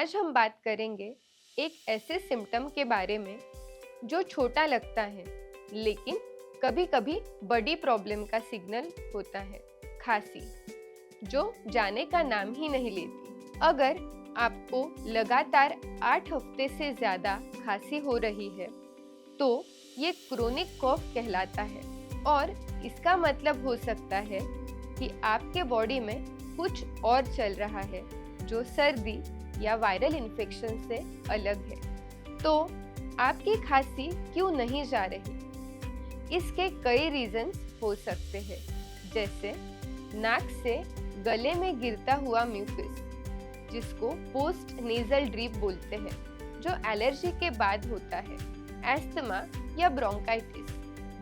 आज हम बात करेंगे एक ऐसे सिम्टम के बारे में जो छोटा लगता है लेकिन कभी-कभी बड़ी प्रॉब्लम का सिग्नल होता है। खांसी, जो जाने का नाम ही नहीं लेती। अगर आपको लगातार 8 हफ्ते से ज़्यादा खांसी हो रही है तो ये क्रोनिक कॉफ कहलाता है और इसका मतलब हो सकता है कि आपके बॉडी में कुछ और चल रहा है जो सर्दी या वायरल इन्फेक्शन से अलग है। तो आपकी खांसी क्यों नहीं जा रही? इसके कई रीजंस हो सकते हैं, जैसे नाक से गले में गिरता हुआ म्यूकस, जिसको पोस्ट नेजल ड्रिप बोलते हैं, जो एलर्जी के बाद होता है। एस्थमा या ब्रोंकाइटिस,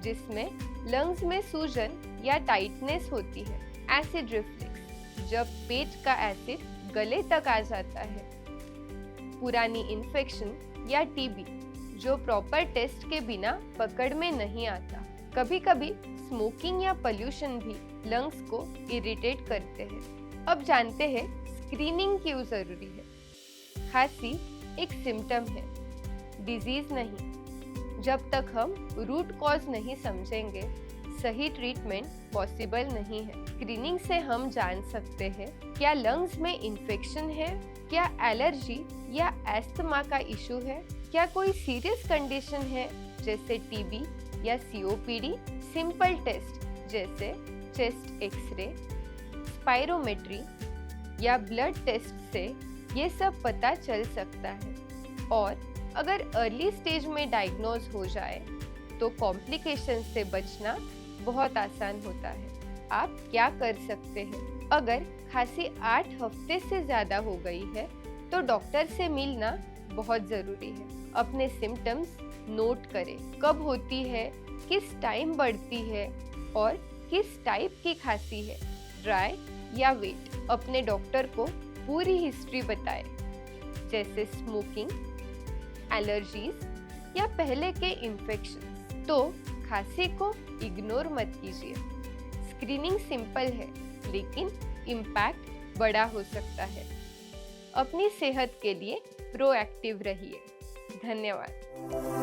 जिसमें लंग्स में सूजन या टाइटनेस होती है। एसिड रिफ्लक्स, जब पेट का एसिड गले तक आ जाता है। पुरानी इन्फेक्शन या टीबी, जो प्रॉपर टेस्ट के बिना पकड़ में नहीं आता। कभी कभी स्मोकिंग या पोल्यूशन भी लंग्स को इरिटेट करते हैं। अब जानते हैं स्क्रीनिंग क्यों जरूरी है। खांसी एक सिम्टम है, डिजीज नहीं। जब तक हम रूट कॉज नहीं समझेंगे, सही ट्रीटमेंट पॉसिबल नहीं है। स्क्रीनिंग से हम जान सकते हैं क्या लंग्स में इन्फेक्शन है, क्या एलर्जी या एस्थमा का इशू है, क्या कोई सीरियस कंडीशन है जैसे टीबी या सीओपीडी। सिंपल टेस्ट जैसे चेस्ट एक्सरे, स्पाइरोमेट्री या ब्लड टेस्ट से ये सब पता चल सकता है। और अगर अर्ली स्टेज में डायग्नोज हो जाए तो कॉम्प्लिकेशन से बचना बहुत आसान होता है। आप क्या कर सकते हैं? अगर खांसी 8 हफ्ते से ज्यादा हो गई है तो डॉक्टर से मिलना बहुत जरूरी है। अपने सिम्टम्स नोट करें, कब होती है, किस टाइम बढ़ती है और किस टाइप की खांसी है, ड्राई या वेट। अपने डॉक्टर को पूरी हिस्ट्री बताएं, जैसे स्मोकिंग, एलर्जीज या पहले के इन्फेक्शन। तो खांसी को इग्नोर मत कीजिए। स्क्रीनिंग सिंपल है लेकिन इम्पैक्ट बड़ा हो सकता है। अपनी सेहत के लिए प्रोएक्टिव रहिए। धन्यवाद।